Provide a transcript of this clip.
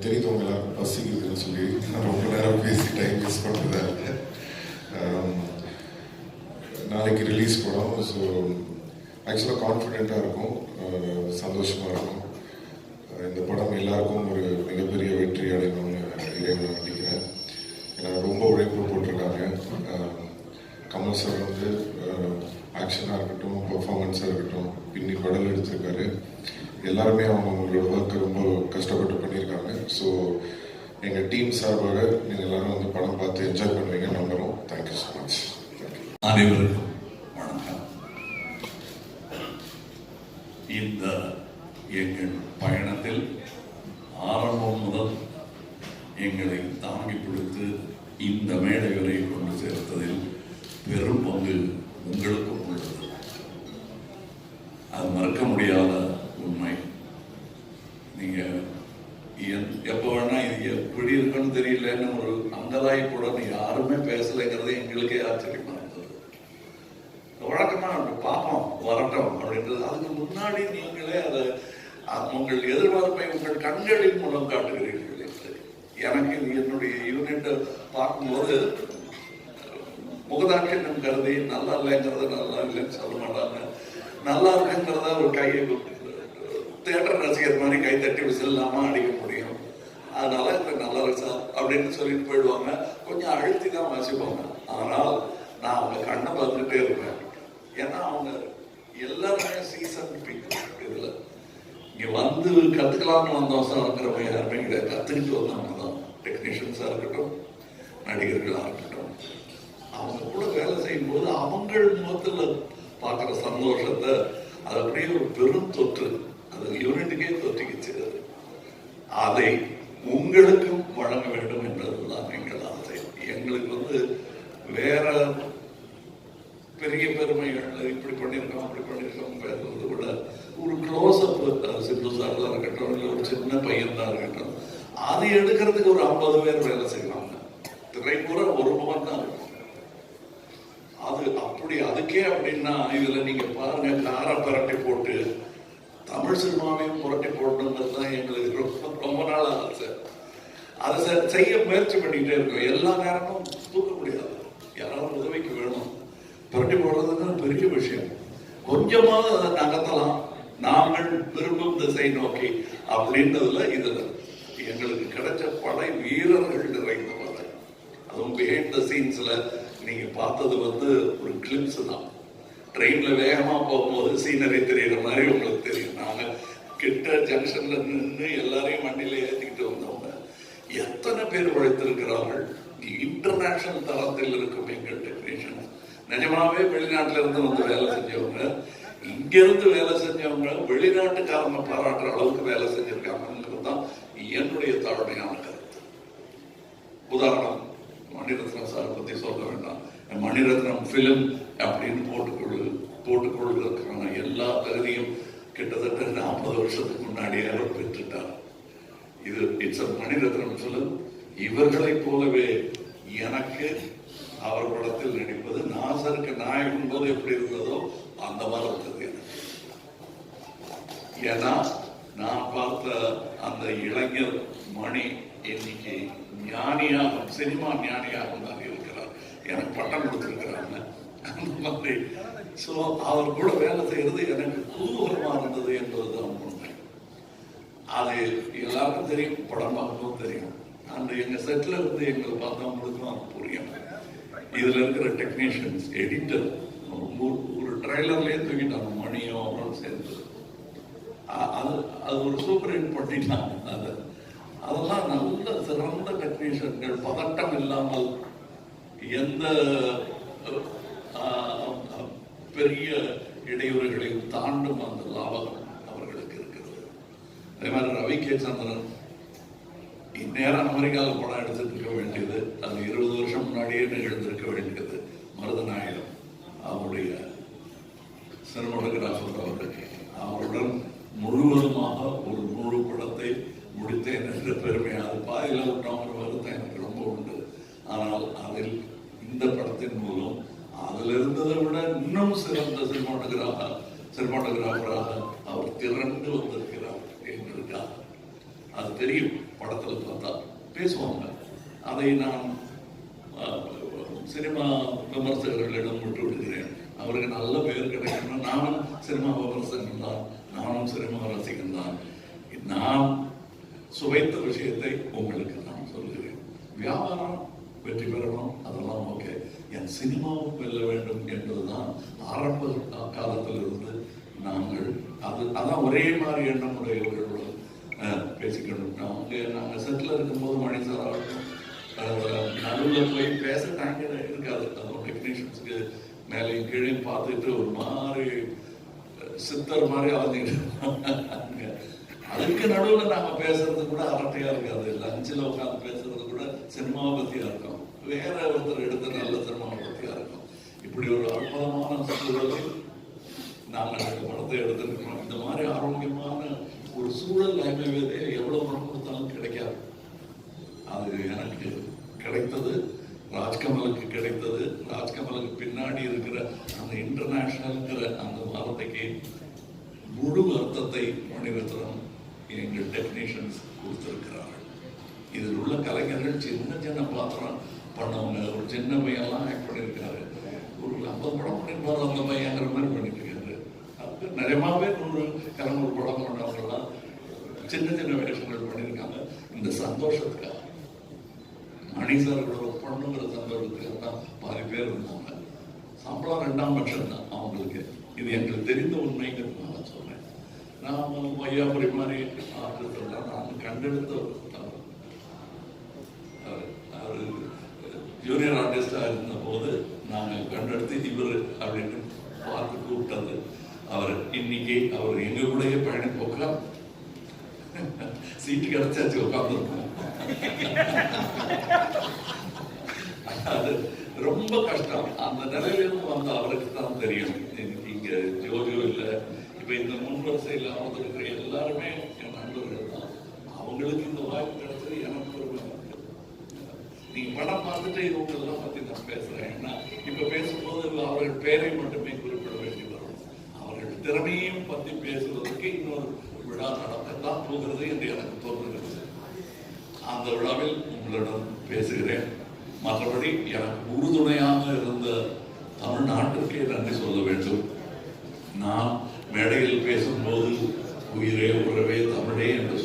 எனக்கு தெரியுது உங்க எல்லாருக்கும் பசிக்குதுன்னு சொல்லி நான் ரொம்ப நேரம் பேசி டைம் வேஸ்ட் பண்ணுறதா இல்லை. நாளைக்கு ரிலீஸ் படம். ஸோ ஆக்சுவலாக கான்ஃபிடெண்ட்டாக இருக்கும், சந்தோஷமாக இருக்கும். இந்த படம் எல்லாருக்கும் ஒரு மிகப்பெரிய வெற்றி அடையணும்னு இறைவனை வேண்டிக்கிறேன். ஏன்னா ரொம்ப உழைப்பு போட்டிருக்காங்க. கமல் சார் வந்து ஆக்ஷனாக இருக்கட்டும், பர்ஃபார்மன்ஸாக இருக்கட்டும், பின்னி படல் எடுத்திருக்காரு. எல்லாருமே அவங்களோட ஒர்க்கை ரொம்ப கஷ்டப்பட்டு பண்ணியிருக்காங்க. ஸோ எங்கள் டீம் சார்பாக நீங்கள் எல்லாரும் வந்து படம் பார்த்து என்ஜாய் பண்ணுவீங்க நம்புகிறோம். Thank you so much. அனைவருக்கும் வணக்கம். இந்த எங்கள் பயணத்தில் ஆரம்பம் முதல் எங்களை தாங்கி பிடித்து இந்த மேடை வரை கொண்டு சேர்த்ததில் பெரும் பங்கு உங்களுக்கும் உள்ளது. அது மறக்க முடியாத உண்மை. நீங்க எப்போ வேணா இது எப்படி இருக்குன்னு தெரியலன்னு ஒரு அங்கலாய்ப்புடன் யாருமே பேசலைங்கிறது எங்களுக்கே ஆச்சரியமா இருந்தது. வழக்கமா பாப்போம் வரட்டும் அப்படின்றது. அதுக்கு முன்னாடி நீங்களே அதை உங்கள் எதிர்பார்ப்பை உங்கள் கண்களின் மூலம் காட்டுகிறீர்கள். எனக்கு என்னுடைய யூனிட்டை பார்க்கும்போது முகதாட்சியம் கருதி நல்லா இல்லைங்கிறது நல்லா இல்லைன்னு சொல்ல மாட்டாங்க, நல்லா இருக்குங்கிறத ஒரு கையை தியேட்டர் ரசிகர் மாதிரி கை தட்டி விசில் இல்லாமல் அடிக்க முடியும். அதனால இப்போ நல்லா இருக்கு சார் அப்படின்னு சொல்லிட்டு போயிடுவாங்க. கொஞ்சம் அழுத்தி தான் வாசிப்பாங்க. ஆனால் நான் அவங்க கண்ணை பார்த்துட்டே இருப்பேன். ஏன்னா அவங்க எல்லாருமே சீசன் இதில் இங்கே வந்து கற்றுக்கலாம்னு வந்தோம் சார் இருக்கிறவங்க யாருமே கிடையாது. கற்றுக்கிட்டு வந்தவங்க தான். டெக்னீஷியன்ஸாக இருக்கட்டும், நடிகர்களாக இருக்கட்டும், அவங்க கூட வேலை செய்யும்போது அவங்கள் முகத்தில் பார்க்குற சந்தோஷத்தை அது அப்படியே ஒரு பெரும் தொற்று, அது யூனிட்டுக்கே தொற்றிக்கிச்சு. அதை உங்களுக்கும் வழங்க வேண்டும் என்பதுதான் எங்கள் ஆசை. எங்களுக்கு வந்து வேற பெரிய பெருமைகள் இப்படி பண்ணியிருக்கோம் அப்படி பண்ணியிருக்கோம் பேசுறதை விட ஒரு க்ளோஸ் அப் சிந்து சார் தான் இருக்கட்டும், இல்லை ஒரு சின்ன பையன் தான் இருக்கட்டும், அதை எடுக்கிறதுக்கு ஒரு 50 பேர் வேலை செய்வாங்க. திரைப்பூரா ஒரு முகம் தான் இருக்கும். அது அப்படி அதுக்கே அப்படின்னா இதுல நீங்க பாருங்க, காரை பரட்டி போட்டு தமிழ் சினிமாவையும் புரட்டி போடணுங்கிறது தான் எங்களுக்கு ரொம்ப நாள் ஆசை. அதை செய்ய முயற்சி பண்ணிக்கிட்டே இருக்கோம். எல்லா நேரமும் தூக்க முடியாது, யாராவது உதவிக்கு வேணும். புரட்டி போடுறதுன்னு பெரிய விஷயம். கொஞ்சமாவது அதை நகர்த்தலாம், நாங்கள் விரும்பும் திசை நோக்கி அப்படின்றதுல இதுல எங்களுக்கு கிடைச்ச படை வீரர்கள் நிறைந்த படை. அதுவும் பிஹைண்ட் த சீன்ஸ்ல நீங்க பார்த்தது வந்து ஒரு கிளிப்ஸ் தான். ட்ரெயின்ல வேகமா போகும்போது சீனரி தெரியுற மாதிரி உங்களுக்கு தெரியும். நாங்க கிட்ட ஜங்ஷன்ல நின்று எல்லாரையும் வண்டியில ஏற்றிக்கிட்டு வந்தவங்க எத்தனை பேர் உழைத்திருக்கிறார்கள். இன்டர்நேஷனல் தரத்தில் இருக்கும் எங்கள் டெக்னீஷியன். நிஜமாவே வெளிநாட்டுல இருந்து வந்து வேலை செஞ்சவங்க, இங்க இருந்து வேலை செஞ்சவங்க வெளிநாட்டுக்காரங்க பாராட்டுற அளவுக்கு வேலை செஞ்சிருக்காங்கிறது தான் என்னுடைய தாழ்மையான கருத்து. உதாரணம், மணிரத்னம் சார் பத்தி சொல்ல வேண்டாம். மணிரத்னம் பிலிம் அப்படின்னு போட்டுக்கொள்வதற்கான எல்லா தகுதியும் கிட்டத்தட்ட 40 வருஷத்துக்கு முன்னாடியே அவர் பெற்றுட்டார். இது இட்ஸ் மணிரத்னம் பிலிம். இவர்களைப் போலவே எனக்கு அவர் படத்தில் நடிப்பது, நாசருக்கு நாயகன் போது எப்படி இருந்ததோ அந்த மாதிரி இருந்தது எனக்கு. ஏன்னா நான் பார்த்த அந்த இளைஞர் மணி இன்னைக்கு ஞானியாக, சினிமா ஞானியாக தான் இருக்கிறார். எனக்கு பட்டம் கொடுத்திருக்கிறாங்க அந்த மாதிரி. ஸோ அவர் கூட வேலை செய்யறது எனக்கு குதூகலமா இருந்தது என்பதுதான் உண்மை. அது எல்லாருக்கும் தெரியும், படம் பார்க்கவும் தெரியும். அந்த எங்க செட்ல இருந்து எங்களை பார்த்தவங்களுக்கும் அது புரியும். இதுல இருக்கிற டெக்னீஷியன்ஸ், எடிட்டர் ஒரு ட்ரைலர்லயே தூக்கிட்டாங்க மணியும் அவரும் சேர்ந்து. அது ஒரு சூப்பர் ஹிட் பண்ணிட்டாங்க. அதெல்லாம் நல்ல சிறந்த டெக்னீஷியன்கள், பதட்டம் இல்லாமல் எந்த பெரிய இடையூறுகளையும் தாண்டும் அந்த லாபம் அவர்களுக்கு இருக்கிறது. அதே மாதிரி ரவி கே சந்திரன் இந்நேரம் அமெரிக்காவில் படம் எடுத்துட்டு இருக்க வேண்டியது, அது 20 வருஷம் முன்னாடியே நிகழ்ந்திருக்க வேண்டியது. மருதநாயகம் அவருடைய சினிமாட்டோகிராஃபர் அவருடன் முழுவதுமாக ஒரு முழு படத்தை முடித்தேன் என்ற பெருமையாக பாதையில் விட்டவங்க வருத்தம் எனக்கு ரொம்ப உண்டு. ஆனால் அதில் இந்த படத்தின் மூலம் அதில் இருந்ததை விட இன்னும் சிறந்த சினிமாட்டோகிராஃபராக அவர் திரண்டு வந்திருக்கிறார் எங்களுக்காக. அது தெரியும், படத்துல பார்த்தா பேசுவாங்க. அதை நான் சினிமா விமர்சகர்களிடம் விட்டு விடுகிறேன். அவருக்கு நல்ல பேர் கிடைக்கணும். நானும் சினிமா விமர்சகன் தான், நானும் சினிமா ரசிகன் தான். நான் சுவைத்த விஷயத்தை உங்களுக்கு நான் சொல்கிறேன். வியாபாரம் வெற்றி பெறணும், அதெல்லாம் ஓகே. என் சினிமாவும் வெல்ல வேண்டும் என்பதுதான் ஆரம்ப காலத்தில் இருந்து நாங்கள் அதான் ஒரே மாதிரி எண்ணம் உடையவர்களோடு பேசிக்கணும். நாங்கள் செட்டில் இருக்கும்போது மணி சார் ஆகட்டும், நடுவில் போய் பேச டைம் இருக்காது. அதுவும் டெக்னீஷியன்ஸுக்கு மேலேயும் கீழே பார்த்துட்டு ஒரு மாதிரி சித்தர் மாதிரி அலைஞ்சிட்டு, அதுக்கு நடுவில் நாங்கள் பேசுறது கூட அரட்டையா இருக்காது. லஞ்சில் உட்காந்து பேசுறது கூட சினிமாவை பத்தியா இருக்கும், வேற ஒருத்தர் எடுத்த நல்ல சினிமாவை பத்தியா இருக்கும். இப்படி ஒரு அற்புதமான சூழலில் நாங்கள் அந்த படத்தை எடுத்திருக்கோம். இந்த மாதிரி ஆரோக்கியமான ஒரு சூழல் அமைவதே எவ்வளவு பணம் கொடுத்தாலும் கிடைக்காது. அது எனக்கு கிடைத்தது, ராஜ்கமலுக்கு கிடைத்தது. ராஜ்கமலுக்கு பின்னாடி இருக்கிற அந்த இன்டர்நேஷனல்ங்கிற அந்த வார்த்தைக்கு முழு அர்த்தத்தை மணிரத்னம் எங்கள் டெக்னீஷியன்ஸ் கொடுத்திருக்கிறார்கள். இதில் உள்ள கலைஞர்கள் சின்ன சின்ன பாத்திரம் பண்ணவங்க, ஒரு சின்ன பையன்லாம் ஆக்ட் பண்ணியிருக்காரு. ஒரு 50 படம் பண்ணிருப்பாரு அந்த பையங்கிற மாதிரி பண்ணிட்டு இருக்காரு. அது நிறையவே 100 200 படம் பண்ணவங்கலாம் சின்ன சின்ன வேஷங்கள் பண்ணியிருக்காங்க. இந்த சந்தோஷத்துக்காக மணி சார் கூட பண்ணுங்கிற சந்தோஷத்துக்காக தான் பாதி பேர் இருந்தாங்க. சம்பளம் 2ஆம் பட்சம் தான் அவங்களுக்கு. இது எங்களுக்கு தெரிந்த உண்மைங்கிறது நான் சொல்றேன். நான் வையாபுரி மாதிரி ஆற்றலாம் நான் கண்டெடுத்த அவர் ஜூனியர் ஆர்டிஸ்டா இருந்த போது நாங்கள் கண்டெடுத்து இவர் அப்படின்னு பார்த்து கூப்பிட்டது அவர். இன்னைக்கு அவர் எங்க கூடயே பயணி போக்கா சீட்டு கிடைச்சாச்சு உட்காந்துருக்கோம். அது ரொம்ப கஷ்டம். அந்த நிலையிலிருந்து வந்த அவருக்கு தான் தெரியும். இங்க ஜோதியோ இல்லை, இப்ப இந்த முன்வரிசையில் அமர்ந்திருக்கிற எல்லாருமே என் நண்பர்கள் தான். அவங்களுக்கு இந்த வாய்ப்பு கிடைச்சது எனக்கு ஒரு நீங்க படம் பார்த்துட்டு இவங்களெல்லாம் பத்தி நான் பேசுறேன். ஏன்னா இப்ப பேசும்போது அவர்கள் பேரை மட்டுமே குறிப்பிட வேண்டி வரும். அவர்கள் திறமையும் பத்தி பேசுவதற்கு இன்னொரு விழா நடக்கத்தான் போகிறது என்று எனக்கு தோன்றுகிறது. அந்த விழாவில் உங்களிடம் பேசுகிறேன். மற்றபடி எனக்கு உறுதுணையாக இருந்த தமிழ்நாட்டிற்கே நன்றி சொல்ல வேண்டும். நான் மேடையில் பேசும்போது உயிரே உறவே தமிழே என்று